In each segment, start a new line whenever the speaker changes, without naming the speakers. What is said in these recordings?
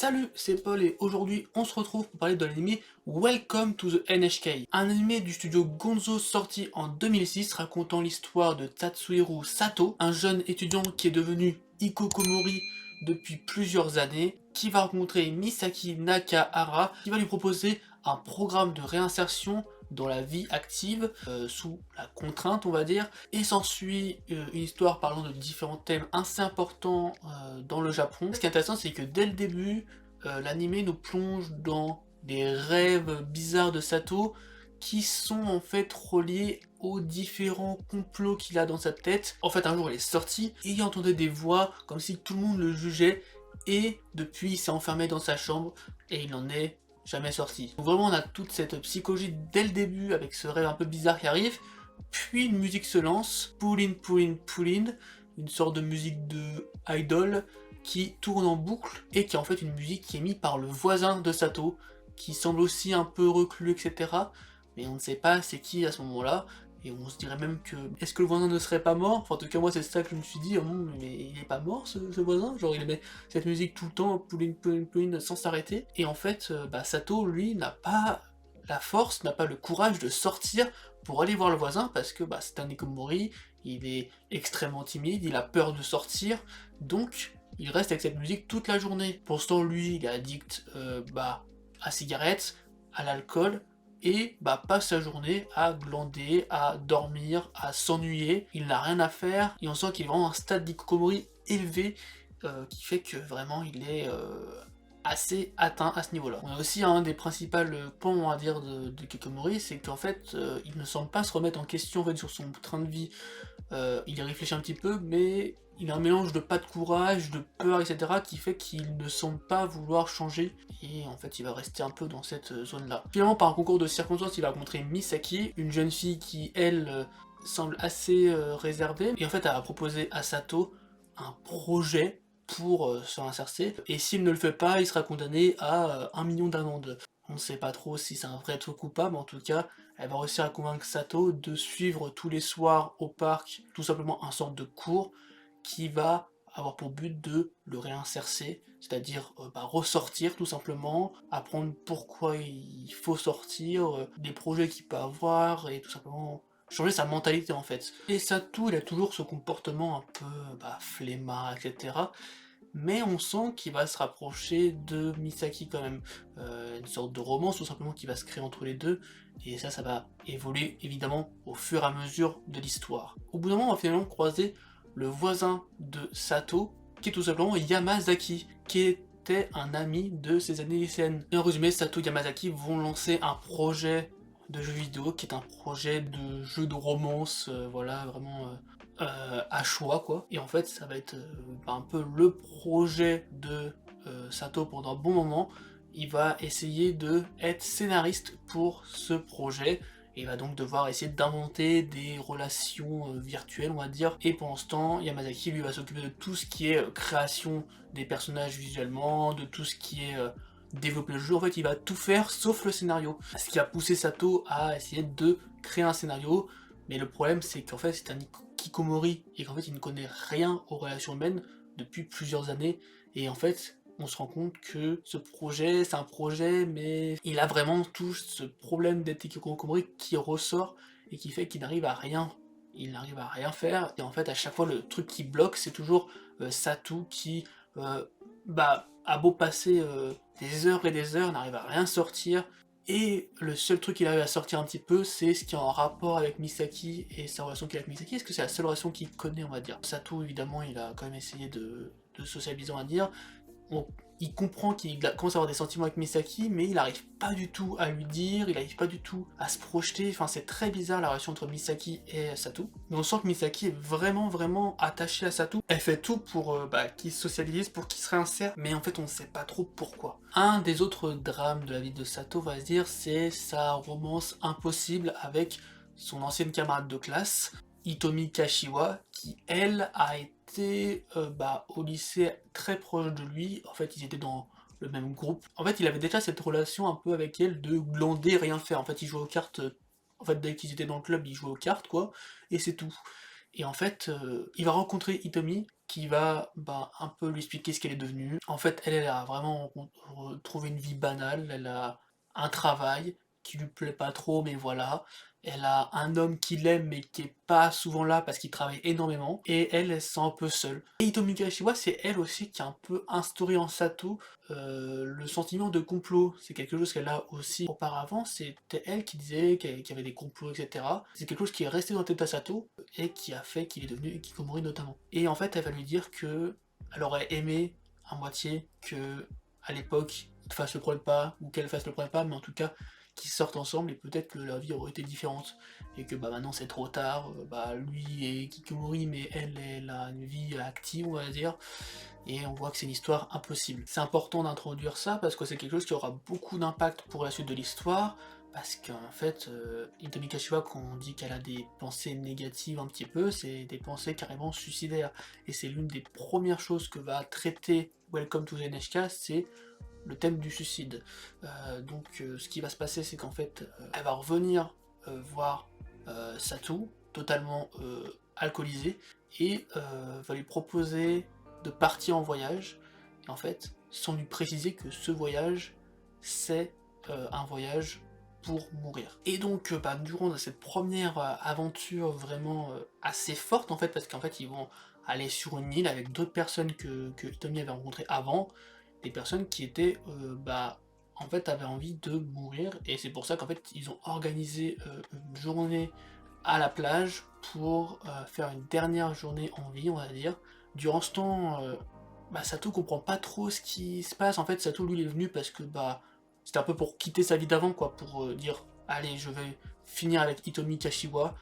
Salut, c'est Paul et aujourd'hui on se retrouve pour parler de l'anime Welcome to the NHK. Un anime du studio Gonzo sorti en 2006 racontant l'histoire de Tatsuhiro Sato, un jeune étudiant qui est devenu Hikokomori depuis plusieurs années, qui va rencontrer Misaki Nakahara, qui va lui proposer un programme de réinsertion dans la vie active, sous la contrainte on va dire, et s'ensuit une histoire parlant de différents thèmes assez importants dans le Japon. Ce qui est intéressant c'est que dès le début, l'anime nous plonge dans des rêves bizarres de Sato qui sont en fait reliés aux différents complots qu'il a dans sa tête. En fait un jour il est sorti et il entendait des voix comme si tout le monde le jugeait et depuis il s'est enfermé dans sa chambre et il en est jamais sorti. Donc vraiment on a toute cette psychologie dès le début avec ce rêve un peu bizarre qui arrive, puis une musique se lance, pull in, pull in, pull in, une sorte de musique de idol qui tourne en boucle et qui est en fait une musique qui est mise par le voisin de Sato, qui semble aussi un peu reclus, etc. Mais on ne sait pas c'est qui à ce moment-là, et on se dirait même que est-ce que le voisin ne serait pas mort? Enfin, en tout cas moi c'est ça que je me suis dit, oh, mais il est pas mort ce voisin, genre il met cette musique tout le temps, pull in, sans s'arrêter, et en fait Sato lui n'a pas la force, n'a pas le courage de sortir pour aller voir le voisin parce que c'est un Hikomori, il est extrêmement timide, il a peur de sortir, donc il reste avec cette musique toute la journée. Pour ce temps lui il est addict à cigarettes, à l'alcool, et passe sa journée à glander, à dormir, à s'ennuyer, il n'a rien à faire, et on sent qu'il est vraiment un stade d'Hikomori élevé, qui fait que vraiment il est assez atteint à ce niveau-là. On a aussi un des principaux points, on va dire, de Hikomori, c'est qu'en fait, il ne semble pas se remettre en question en fait, sur son train de vie. Il y réfléchit un petit peu, mais il a un mélange de pas de courage, de peur, etc. qui fait qu'il ne semble pas vouloir changer, et en fait il va rester un peu dans cette zone-là. Finalement, par un concours de circonstances, il va rencontrer Misaki, une jeune fille qui, elle, semble assez réservée, et en fait elle va proposer à Sato un projet pour se réinsérer, et s'il ne le fait pas, il sera condamné à 1 million d'amende. On ne sait pas trop si c'est un vrai truc ou pas, mais en tout cas, elle va réussir à convaincre Sato de suivre tous les soirs au parc tout simplement un sorte de cours qui va avoir pour but de le réinsérer, c'est-à-dire ressortir tout simplement, apprendre pourquoi il faut sortir, les projets qu'il peut avoir, et tout simplement changer sa mentalité en fait. Et Sato, il a toujours ce comportement un peu flemmard, etc. Mais on sent qu'il va se rapprocher de Misaki quand même. Une sorte de romance tout simplement qui va se créer entre les deux, et ça va évoluer évidemment au fur et à mesure de l'histoire. Au bout d'un moment, on va finalement croiser le voisin de Sato, qui est tout simplement Yamazaki, qui était un ami de ses années lycéennes. Et en résumé, Sato et Yamazaki vont lancer un projet de jeu vidéo qui est un projet de jeu de romance, voilà, vraiment à choix quoi. Et en fait, ça va être un peu le projet de Sato pendant un bon moment. Il va essayer de être scénariste pour ce projet, et il va donc devoir essayer d'inventer des relations virtuelles, on va dire. Et pendant ce temps, Yamazaki lui va s'occuper de tout ce qui est création des personnages visuellement, de tout ce qui est développer le jeu. En fait, il va tout faire sauf le scénario. Ce qui a poussé Sato à essayer de créer un scénario, mais le problème c'est qu'en fait c'est un Hikomori et qu'en fait il ne connaît rien aux relations humaines depuis plusieurs années, et en fait on se rend compte que ce projet, c'est un projet, mais il a vraiment tout ce problème d'être Hikomori qui ressort et qui fait qu'il n'arrive à rien. Il n'arrive à rien faire, et en fait à chaque fois le truc qui bloque c'est toujours Sato qui a beau passer des heures et des heures, n'arrive à rien sortir, et le seul truc qu'il arrive à sortir un petit peu, c'est ce qui est en rapport avec Misaki et sa relation qu'il a avec Misaki, est-ce que c'est la seule relation qu'il connaît, on va dire. Sato, évidemment, il a quand même essayé de socialiser, on va dire. Il comprend qu'il commence à avoir des sentiments avec Misaki, mais il n'arrive pas du tout à lui dire, il n'arrive pas du tout à se projeter, enfin c'est très bizarre la relation entre Misaki et Sato. Mais on sent que Misaki est vraiment attachée à Sato. Elle fait tout pour qu'il se socialise, pour qu'il se réinsère, mais en fait on ne sait pas trop pourquoi. Un des autres drames de la vie de Sato, on va se dire, c'est sa romance impossible avec son ancienne camarade de classe, Hitomi Kashiwa, qui elle a été au lycée très proche de lui. En fait ils étaient dans le même groupe. En fait il avait déjà cette relation un peu avec elle de glander, rien faire. En fait il jouait aux cartes, en fait dès qu'ils étaient dans le club ils jouaient aux cartes quoi, et c'est tout. Et en fait il va rencontrer Hitomi, qui va un peu lui expliquer ce qu'elle est devenue. En fait, elle a vraiment trouvé une vie banale, elle a un travail qui lui plaît pas trop, mais voilà. Elle a un homme qui l'aime, mais qui est pas souvent là parce qu'il travaille énormément, et elle se sent un peu seule. Et Hitomi Kashiwa, c'est elle aussi qui a un peu instauré en Sato le sentiment de complot. C'est quelque chose qu'elle a aussi auparavant, c'était elle qui disait qu'il y avait des complots, etc. C'est quelque chose qui est resté dans la tête à Sato, et qui a fait qu'il est devenu Ikikomori notamment. Et en fait, elle va lui dire que elle aurait aimé à moitié que à l'époque il fasse le premier pas ou qu'elle fasse le premier pas, mais en tout cas qu'ils sortent ensemble et peut-être que leur vie aurait été différente et que maintenant c'est trop tard. Lui est Ikikomori, mais elle a une vie active, on va dire, et on voit que c'est une histoire impossible. C'est important d'introduire ça parce que c'est quelque chose qui aura beaucoup d'impact pour la suite de l'histoire, parce qu'en fait, Hitomi Kashiwa, quand on dit qu'elle a des pensées négatives un petit peu, c'est des pensées carrément suicidaires. Et c'est l'une des premières choses que va traiter Welcome to the NHK, c'est le thème du suicide. Ce qui va se passer, c'est qu'en fait, elle va revenir voir Satou, totalement alcoolisée, et va lui proposer de partir en voyage, et en fait, sans lui préciser que ce voyage, c'est un voyage pour mourir. Et donc, durant cette première aventure vraiment assez forte, en fait, parce qu'en fait, ils vont aller sur une île avec d'autres personnes que Hitomi avait rencontrées avant, des personnes qui étaient, en fait, avaient envie de mourir, et c'est pour ça qu'en fait, ils ont organisé une journée à la plage pour faire une dernière journée en vie, on va dire. Durant ce temps, Sato comprend pas trop ce qui se passe. En fait, Sato, lui, il est venu parce que c'était un peu pour quitter sa vie d'avant, quoi, pour dire allez, je vais finir avec Hitomi Kashiwa,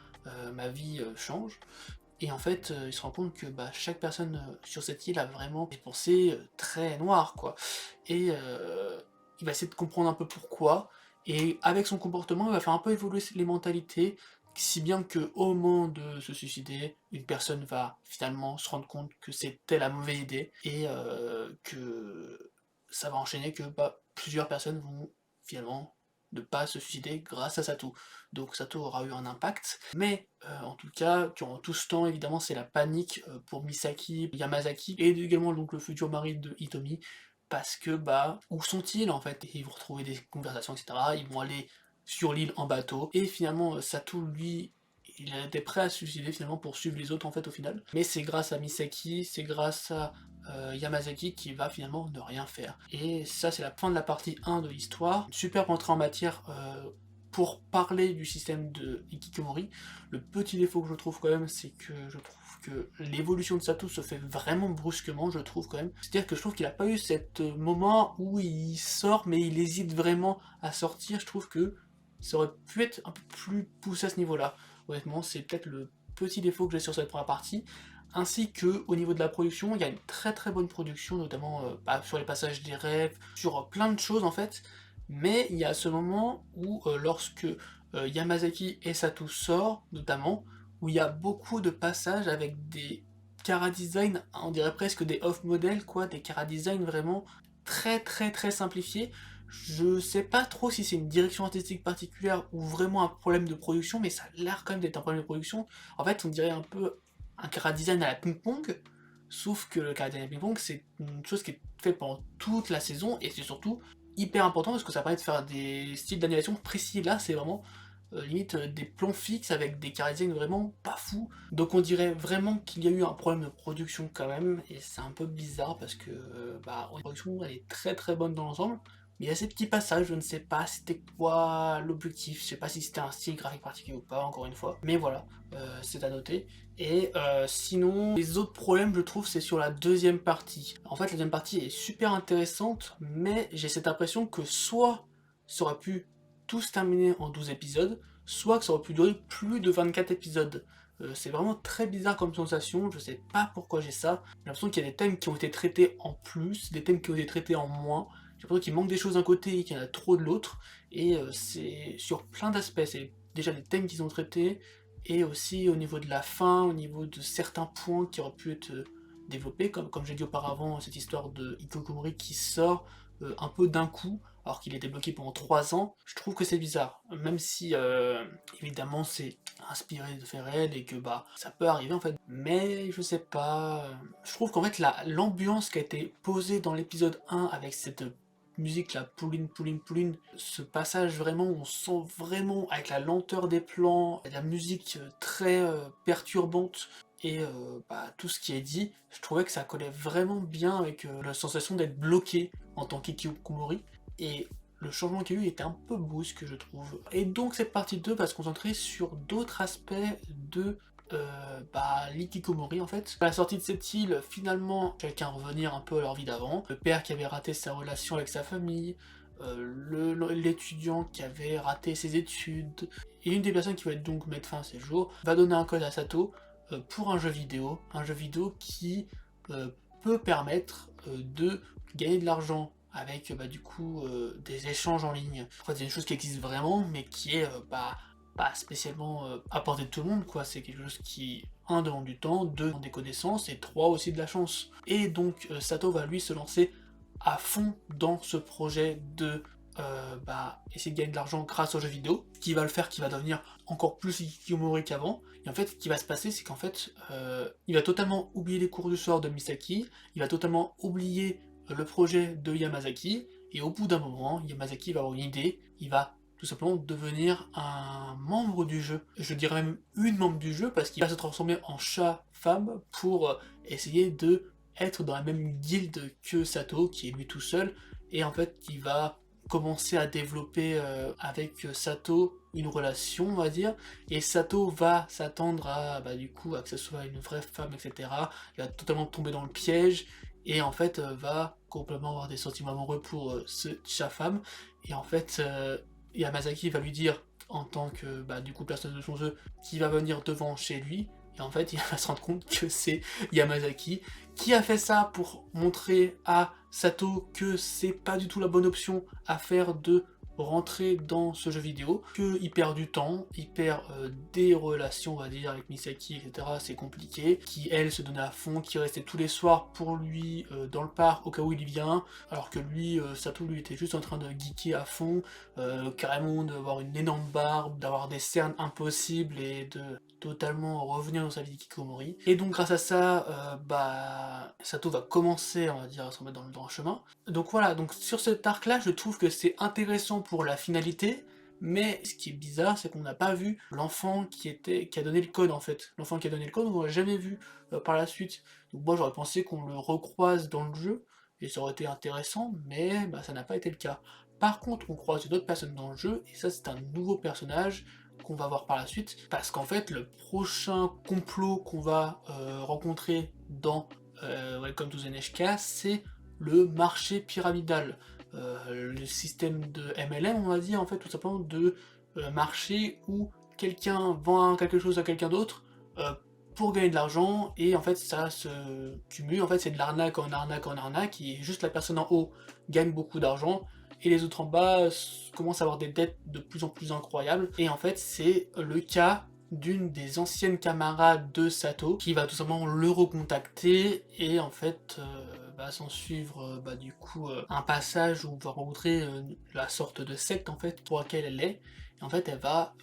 ma vie change. Et en fait, il se rend compte que chaque personne sur cette île a vraiment des pensées très noires, quoi. Et il va essayer de comprendre un peu pourquoi, et avec son comportement, il va faire un peu évoluer les mentalités, si bien que au moment de se suicider, une personne va finalement se rendre compte que c'était la mauvaise idée, et que ça va enchaîner que plusieurs personnes vont finalement ne pas se suicider grâce à Sato. Donc Sato aura eu un impact, mais en tout cas, durant tout ce temps, évidemment, c'est la panique pour Misaki, Yamazaki, et également donc le futur mari de Hitomi, parce que où sont-ils en fait? Ils vont retrouver des conversations, etc. Ils vont aller sur l'île en bateau, et finalement Sato, lui, il était prêt à se suicider finalement pour suivre les autres en fait au final. Mais c'est grâce à Misaki, c'est grâce à Yamazaki qui va finalement ne rien faire. Et ça, c'est la fin de la partie 1 de l'histoire. Une superbe entrée en matière pour parler du système de Ikikomori. Le petit défaut que je trouve quand même, c'est que je trouve que l'évolution de Sato se fait vraiment brusquement, je trouve quand même. C'est-à-dire que je trouve qu'il n'a pas eu cet moment où il sort, mais il hésite vraiment à sortir. Je trouve que ça aurait pu être un peu plus poussé à ce niveau-là. Honnêtement, c'est peut-être le petit défaut que j'ai sur cette première partie. Ainsi que au niveau de la production, il y a une très très bonne production, notamment sur les passages des rêves, sur plein de choses en fait. Mais il y a ce moment où, lorsque Yamazaki et Sato sortent, notamment, où il y a beaucoup de passages avec des chara-design, on dirait presque des off-model, quoi, des chara-design vraiment très très très simplifiés. Je sais pas trop si c'est une direction artistique particulière ou vraiment un problème de production, mais ça a l'air quand même d'être un problème de production. En fait, on dirait un peu un chara-design à la ping-pong, sauf que le chara-design à la ping-pong, c'est une chose qui est faite pendant toute la saison, et c'est surtout hyper important parce que ça permet de faire des styles d'animation précis. Là, c'est vraiment limite des plans fixes avec des chara-design vraiment pas fous. Donc on dirait vraiment qu'il y a eu un problème de production quand même, et c'est un peu bizarre parce que la production elle est très très bonne dans l'ensemble. Mais il y a ces petits passages, je ne sais pas c'était quoi l'objectif, je sais pas si c'était un style graphique particulier ou pas, encore une fois. Mais voilà, c'est à noter. Et sinon, les autres problèmes, je trouve, c'est sur la deuxième partie. En fait, la deuxième partie est super intéressante, mais j'ai cette impression que soit ça aurait pu tout se terminer en 12 épisodes, soit que ça aurait pu durer plus de 24 épisodes. C'est vraiment très bizarre comme sensation, je sais pas pourquoi j'ai ça. J'ai l'impression qu'il y a des thèmes qui ont été traités en plus, des thèmes qui ont été traités en moins. J'ai l'impression qu'il manque des choses d'un côté et qu'il y en a trop de l'autre. Et c'est sur plein d'aspects. C'est déjà les thèmes qu'ils ont traités, et aussi au niveau de la fin, au niveau de certains points qui auraient pu être développés, comme j'ai dit auparavant, cette histoire de Hikikomori qui sort un peu d'un coup, alors qu'il était bloqué pendant 3 ans. Je trouve que c'est bizarre, même si évidemment c'est inspiré de faits réels et que bah ça peut arriver en fait. Mais je sais pas, je trouve qu'en fait l'ambiance qui a été posée dans l'épisode 1 avec cette musique là, Pouline, Pouline, Pouline, ce passage vraiment, on sent vraiment avec la lenteur des plans, la musique très perturbante et bah, tout ce qui est dit, je trouvais que ça collait vraiment bien avec la sensation d'être bloqué en tant qu'Ikikomori. Et le changement qu'il y a eu était un peu brusque, je trouve. Et donc cette partie 2 va se concentrer sur d'autres aspects de l'ikikomori en fait. À la sortie de cette île, finalement, quelqu'un revenir un peu à leur vie d'avant. Le père qui avait raté sa relation avec sa famille, l'étudiant qui avait raté ses études, et une des personnes qui va donc mettre fin à ses jours, va donner un code à Sato pour un jeu vidéo qui peut permettre de gagner de l'argent avec du coup des échanges en ligne. En fait, c'est une chose qui existe vraiment, mais qui est pas spécialement à portée de tout le monde, quoi. C'est quelque chose qui, un, demande du temps, deux, demande des connaissances, et trois, aussi de la chance. Et donc, Sato va lui se lancer à fond dans ce projet de essayer de gagner de l'argent grâce aux jeux vidéo, qui va le faire, qui va devenir encore plus Hikikomori qu'avant. Et en fait, ce qui va se passer, c'est qu'en fait, il va totalement oublier les cours du soir de Misaki, il va totalement oublier le projet de Yamazaki, et au bout d'un moment, Yamazaki va avoir une idée, il va tout simplement devenir un membre du jeu. Je dirais même une membre du jeu, parce qu'il va se transformer en chat-femme pour essayer de être dans la même guilde que Sato, qui est lui tout seul, et en fait, il va commencer à développer avec Sato une relation, on va dire, et Sato va s'attendre à, du coup, à que ce soit une vraie femme, etc. Il va totalement tomber dans le piège, et en fait, va complètement avoir des sentiments amoureux pour ce chat-femme, et en fait, Yamazaki va lui dire, en tant que, du coup, personne de son jeu, qui va venir devant chez lui, et en fait, il va se rendre compte que c'est Yamazaki qui a fait ça pour montrer à Sato que c'est pas du tout la bonne option à faire de rentrer dans ce jeu vidéo, qu'il perd du temps, il perd des relations, on va dire, avec Misaki, etc., c'est compliqué, qui, elle, se donnait à fond, qui restait tous les soirs pour lui dans le parc au cas où il y vient, alors que lui, Sato, lui, était juste en train de geeker à fond, carrément d'avoir une énorme barbe, d'avoir des cernes impossibles et de totalement revenir dans sa vie d'Ikikomori. Et donc grâce à ça, Sato va commencer, on va dire, à se remettre dans le droit chemin. Donc voilà, donc sur cet arc-là, je trouve que c'est intéressant pour la finalité, mais ce qui est bizarre, c'est qu'on n'a pas vu l'enfant qui a donné le code en fait. L'enfant qui a donné le code, on l'a jamais vu par la suite. Donc moi j'aurais pensé qu'on le recroise dans le jeu, et ça aurait été intéressant, mais ça n'a pas été le cas. Par contre, on croise d'autres personnes dans le jeu, et ça c'est un nouveau personnage qu'on va voir par la suite, parce qu'en fait, le prochain complot qu'on va rencontrer dans Welcome to the NHK, c'est le marché pyramidal. Le système de MLM, on va dire, en fait, tout simplement de marché où quelqu'un vend quelque chose à quelqu'un d'autre pour gagner de l'argent, et en fait ça se cumule, en fait c'est de l'arnaque en arnaque en arnaque, et juste la personne en haut gagne beaucoup d'argent, et les autres en bas commencent à avoir des dettes de plus en plus incroyables, et en fait c'est le cas d'une des anciennes camarades de Sato, qui va tout simplement le recontacter, et en fait va s'en suivre du coup un passage où on va rencontrer la sorte de secte en fait pour laquelle elle est, et en fait elle va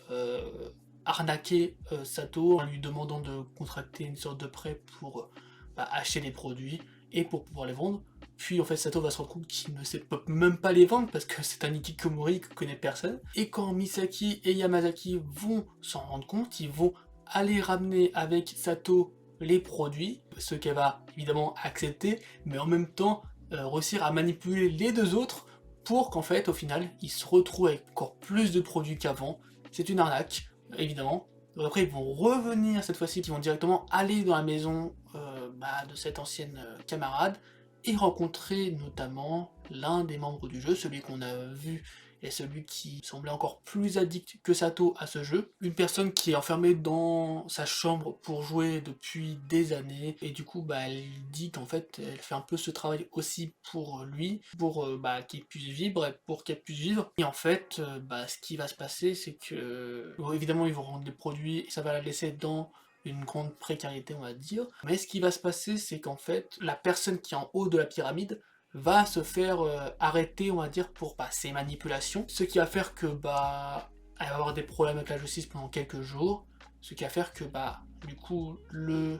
arnaquer Sato en lui demandant de contracter une sorte de prêt pour acheter des produits et pour pouvoir les vendre. Puis en fait Sato va se rendre compte qu'il ne sait même pas les vendre parce que c'est un Ikikomori que connaît personne. Et quand Misaki et Yamazaki vont s'en rendre compte, ils vont aller ramener avec Sato les produits, ce qu'elle va évidemment accepter, mais en même temps réussir à manipuler les deux autres pour qu'en fait au final ils se retrouvent avec encore plus de produits qu'avant. C'est une arnaque, évidemment. Donc après ils vont revenir cette fois-ci, ils vont directement aller dans la maison de cette ancienne camarade, et rencontrer notamment l'un des membres du jeu, celui qu'on a vu et celui qui semblait encore plus addict que Sato à ce jeu. Une personne qui est enfermée dans sa chambre pour jouer depuis des années, et du coup elle dit qu'en fait elle fait un peu ce travail aussi pour lui, pour qu'il puisse vivre et pour qu'elle puisse vivre. Et en fait ce qui va se passer, c'est que évidemment ils vont rendre des produits et ça va la laisser dans une grande précarité, on va dire. Mais ce qui va se passer, c'est qu'en fait, la personne qui est en haut de la pyramide va se faire arrêter, on va dire, pour ses manipulations, ce qui va faire que elle va avoir des problèmes avec la justice pendant quelques jours, ce qui va faire que bah du coup le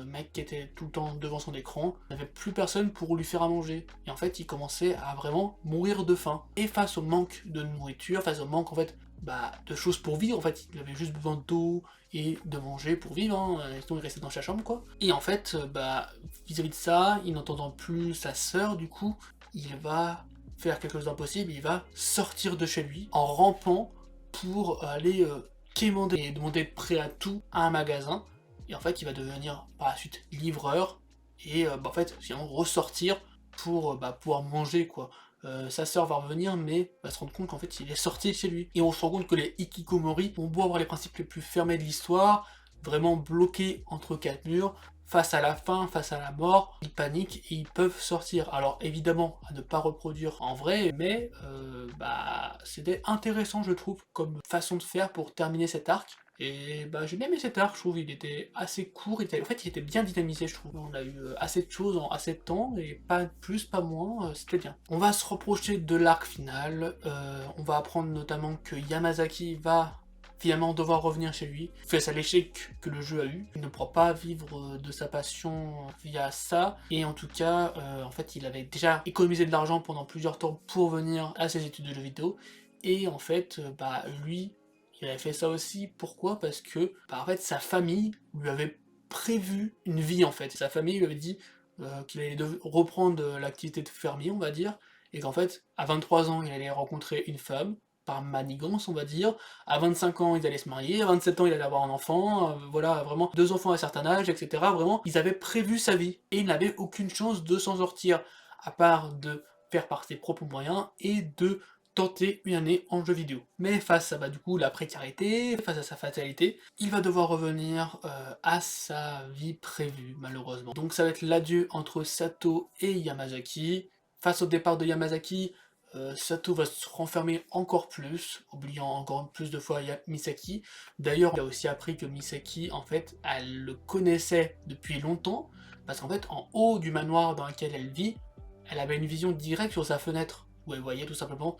mec qui était tout le temps devant son écran n'avait plus personne pour lui faire à manger. Et en fait il commençait à vraiment mourir de faim. Et face au manque de nourriture, face au manque en fait bah, de choses pour vivre, en fait il avait juste besoin d'eau et de manger pour vivre, hein, sinon il restait dans sa chambre quoi. Et en fait bah vis-à-vis de ça, il n'entendant plus sa sœur du coup, il va faire quelque chose d'impossible, il va sortir de chez lui en rampant pour aller quémander et demander prêt à tout à un magasin. Et en fait, il va devenir par la suite livreur et bah, en fait, finalement ressortir pour bah, pouvoir manger quoi. Sa sœur va revenir, mais va se rendre compte qu'en fait, il est sorti de chez lui. Et on se rend compte que les Hikikomori ont beau avoir les principes les plus fermés de l'histoire, vraiment bloqués entre quatre murs, face à la faim, face à la mort, ils paniquent et ils peuvent sortir. Alors évidemment, à ne pas reproduire en vrai, mais bah, c'était intéressant je trouve comme façon de faire pour terminer cet arc. Et bah j'ai bien aimé cet arc, je trouve, il était assez court, en fait il était bien dynamisé je trouve. On a eu assez de choses en assez de temps, et pas plus, pas moins, c'était bien. On va se reprocher de l'arc final, on va apprendre notamment que Yamazaki va finalement devoir revenir chez lui, face à l'échec que le jeu a eu. Il ne pourra pas vivre de sa passion via ça, et en tout cas, en fait, il avait déjà économisé de l'argent pendant plusieurs temps pour venir à ses études de jeux vidéo, et en fait, bah lui, il avait fait ça aussi, pourquoi? Parce que, bah, en fait, sa famille lui avait prévu une vie, en fait. Sa famille lui avait dit qu'il allait reprendre l'activité de fermier, on va dire, et qu'en fait, à 23 ans, il allait rencontrer une femme, par manigance, on va dire. À 25 ans, ils allaient se marier, à 27 ans, il allait avoir un enfant, voilà, vraiment, 2 enfants à un certain âge, etc. Vraiment, ils avaient prévu sa vie, et il n'avait aucune chance de s'en sortir, à part de faire par ses propres moyens, et de tenter une année en jeu vidéo. Mais face à bah, du coup la précarité, face à sa fatalité, il va devoir revenir à sa vie prévue, malheureusement. Donc ça va être l'adieu entre Sato et Yamazaki. Face au départ de Yamazaki, Sato va se renfermer encore plus, oubliant encore plus de fois Misaki. D'ailleurs, il a aussi appris que Misaki, en fait, elle le connaissait depuis longtemps, parce qu'en fait, en haut du manoir dans lequel elle vit, elle avait une vision directe sur sa fenêtre, où elle voyait tout simplement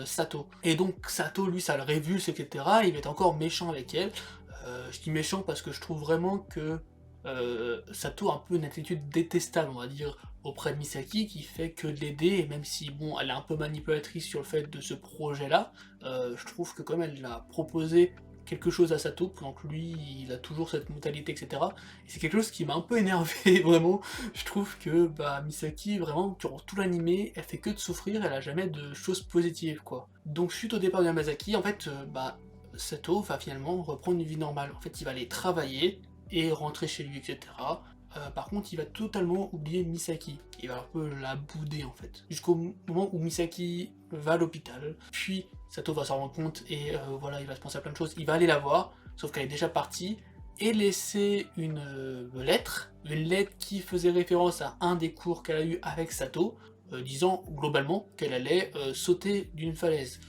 Sato. Et donc Sato, lui, ça le révulse, etc. Il va être encore méchant avec elle. Je dis méchant parce que je trouve vraiment que Sato a un peu une attitude détestable, on va dire, auprès de Misaki, qui fait que de l'aider, et même si, bon, elle est un peu manipulatrice sur le fait de ce projet-là, je trouve que quand même elle l'a proposé quelque chose à Sato, pendant que lui, il a toujours cette mentalité, etc. Et c'est quelque chose qui m'a un peu énervé, vraiment. Je trouve que, bah, Misaki, vraiment, durant tout l'animé, elle fait que de souffrir, elle a jamais de choses positives, quoi. Donc, suite au départ de Yamazaki, en fait, bah, Sato va finalement reprendre une vie normale. En fait, il va aller travailler, et rentrer chez lui, etc. Par contre, il va totalement oublier Misaki. Il va un peu la bouder en fait. Jusqu'au moment où Misaki va à l'hôpital, puis Sato va s'en rendre compte et voilà, il va se penser à plein de choses. Il va aller la voir, sauf qu'elle est déjà partie, et laisser une lettre qui faisait référence à un des cours qu'elle a eu avec Sato, disant globalement qu'elle allait sauter d'une falaise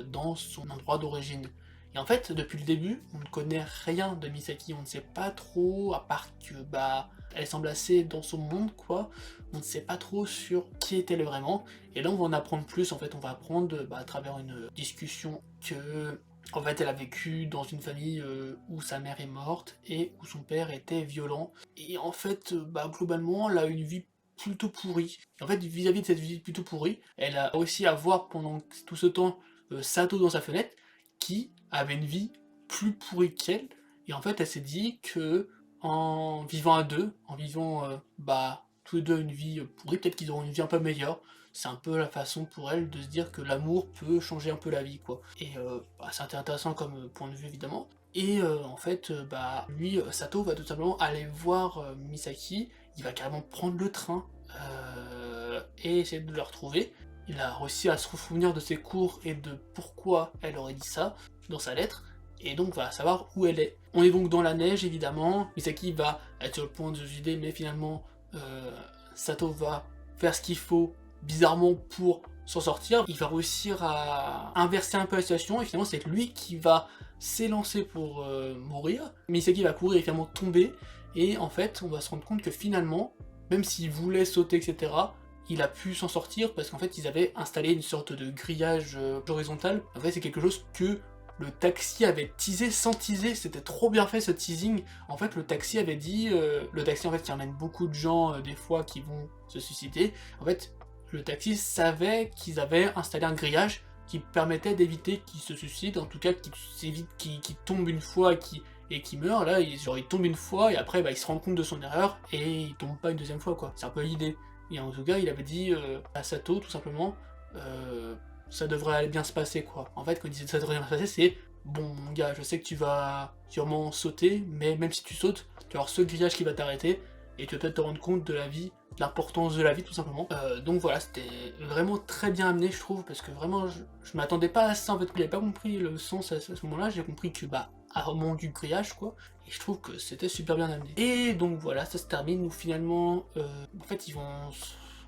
dans son endroit d'origine. Et en fait, depuis le début, on ne connaît rien de Misaki, on ne sait pas trop, à part que, bah, elle semble assez dans son monde, quoi. On ne sait pas trop sur qui est-elle vraiment. Et là, on va en apprendre plus, en fait, on va apprendre, bah, à travers une discussion que, en fait, elle a vécu dans une famille où sa mère est morte et où son père était violent. Et en fait, bah, globalement, elle a une vie plutôt pourrie. Et en fait, vis-à-vis de cette vie plutôt pourrie, elle a réussi à voir pendant tout ce temps Sato dans sa fenêtre, qui avait une vie plus pourrie qu'elle, et en fait elle s'est dit que en vivant à deux, en vivant bah, tous les deux une vie pourrie, peut-être qu'ils auront une vie un peu meilleure. C'est un peu la façon pour elle de se dire que l'amour peut changer un peu la vie, quoi. Et bah, c'est intéressant comme point de vue évidemment. Et en fait, bah, lui, Sato va tout simplement aller voir Misaki, il va carrément prendre le train et essayer de le retrouver. Il a réussi à se souvenir de ses cours et de pourquoi elle aurait dit ça dans sa lettre, et donc va savoir où elle est. On est donc dans la neige évidemment, Misaki va être sur le point de se suicider, mais finalement Sato va faire ce qu'il faut bizarrement pour s'en sortir. Il va réussir à inverser un peu la situation, et finalement c'est lui qui va s'élancer pour mourir. Misaki va courir et finalement tomber, et en fait on va se rendre compte que finalement, même s'il voulait sauter, etc., il a pu s'en sortir parce qu'en fait ils avaient installé une sorte de grillage horizontal. En fait c'est quelque chose que le taxi avait teasé sans teaser, c'était trop bien fait ce teasing. En fait, le taxi avait dit, le taxi en fait qui emmène beaucoup de gens des fois qui vont se suicider. En fait, le taxi savait qu'ils avaient installé un grillage qui permettait d'éviter qu'ils se suicident, en tout cas qu'ils tombent une fois et qui meurt. Là, genre il tombe une fois et après bah, il se rend compte de son erreur et il tombe pas une deuxième fois quoi. C'est un peu l'idée. Et en tout cas, il avait dit à Sato tout simplement. Ça devrait aller bien se passer quoi. En fait quand il disait ça devrait bien se passer c'est bon mon gars je sais que tu vas sûrement sauter mais même si tu sautes tu vas avoir ce grillage qui va t'arrêter et tu vas peut-être te rendre compte de la vie, de l'importance de la vie tout simplement. Donc voilà c'était vraiment très bien amené je trouve parce que vraiment je m'attendais pas à ça en fait, j'avais pas compris le sens à ce moment-là, j'ai compris que bah à moment du grillage quoi et je trouve que c'était super bien amené. Et donc voilà ça se termine où finalement en fait ils vont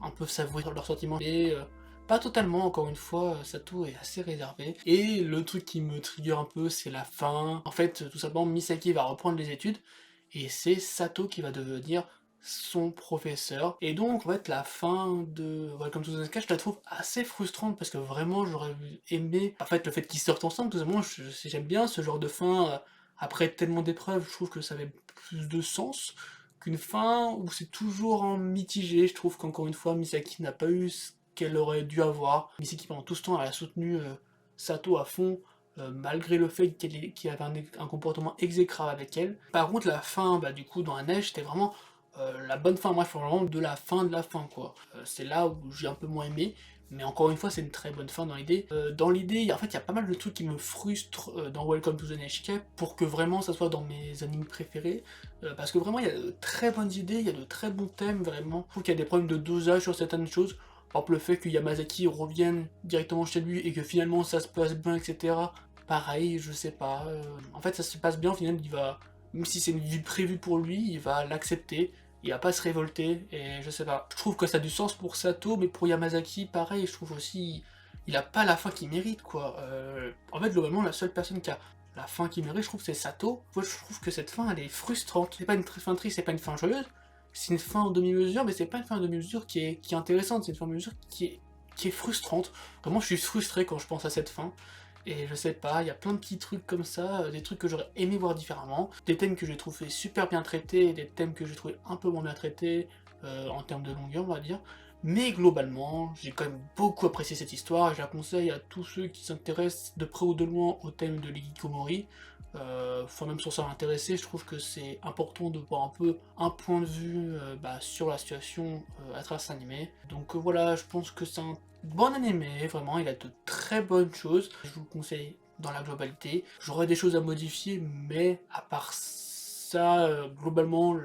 un peu savourer leurs sentiments et pas totalement, encore une fois, Sato est assez réservé. Et le truc qui me trigger un peu, c'est la fin. En fait, tout simplement, Misaki va reprendre les études, et c'est Sato qui va devenir son professeur. Et donc, en fait, la fin de Welcome to the Sky, je la trouve assez frustrante, parce que vraiment, j'aurais aimé... En fait, le fait qu'ils sortent ensemble, tout simplement, j'aime bien ce genre de fin, après tellement d'épreuves, je trouve que ça avait plus de sens qu'une fin où c'est toujours en mitigé. Je trouve qu'encore une fois, Misaki n'a pas eu qu'elle aurait dû avoir. Misaki pendant tout ce temps elle a soutenu Sato à fond, malgré le fait qu'il avait un comportement exécrable avec elle. Par contre la fin, bah, du coup dans la neige, c'était vraiment la bonne fin, moi je parle vraiment de la fin quoi. C'est là où j'ai un peu moins aimé, mais encore une fois c'est une très bonne fin dans l'idée. Dans l'idée, en fait il y a pas mal de trucs qui me frustrent dans Welcome to the NHK pour que vraiment ça soit dans mes animes préférés, parce que vraiment il y a de très bonnes idées, il y a de très bons thèmes vraiment. Je trouve qu'il y a des problèmes de dosage sur certaines choses. Par exemple, le fait que Yamazaki revienne directement chez lui et que finalement ça se passe bien, etc. Pareil, je sais pas. En fait, ça se passe bien, au final, il va. Même si c'est une vie prévue pour lui, il va l'accepter, il va pas se révolter, et je sais pas. Je trouve que ça a du sens pour Sato, mais pour Yamazaki, pareil, je trouve aussi. Il a pas la fin qu'il mérite, quoi. En fait, globalement, la seule personne qui a la fin qu'il mérite, je trouve, c'est Sato. Moi, je trouve que cette fin, elle est frustrante. C'est pas une fin triste, c'est pas une fin joyeuse. C'est une fin en demi-mesure, mais c'est pas une fin en demi-mesure qui est intéressante, c'est une fin en demi-mesure qui est frustrante. Vraiment, je suis frustré quand je pense à cette fin. Et je sais pas, il y a plein de petits trucs comme ça, des trucs que j'aurais aimé voir différemment, des thèmes que j'ai trouvé super bien traités, et des thèmes que j'ai trouvé un peu moins bien traités, en termes de longueur, on va dire. Mais globalement, j'ai quand même beaucoup apprécié cette histoire, et je la conseille à tous ceux qui s'intéressent de près ou de loin au thème de l'Hikikomori. Enfin, même sans s'en intéresser, je trouve que c'est important de voir un peu un point de vue sur la situation à travers cet animé. Donc voilà, je pense que c'est un bon animé, vraiment, il a de très bonnes choses. Je vous le conseille dans la globalité. J'aurais des choses à modifier, mais à part ça, globalement,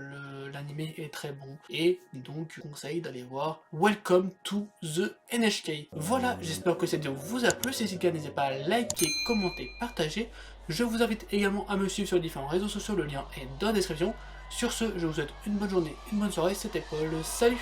l'animé est très bon. Et donc, je vous conseille d'aller voir Welcome to the NHK. Voilà, j'espère que cette vidéo vous a plu. Si c'est le cas, n'hésitez pas à liker, commenter, partager. Je vous invite également à me suivre sur les différents réseaux sociaux, le lien est dans la description. Sur ce, je vous souhaite une bonne journée, une bonne soirée, c'était Paul, salut!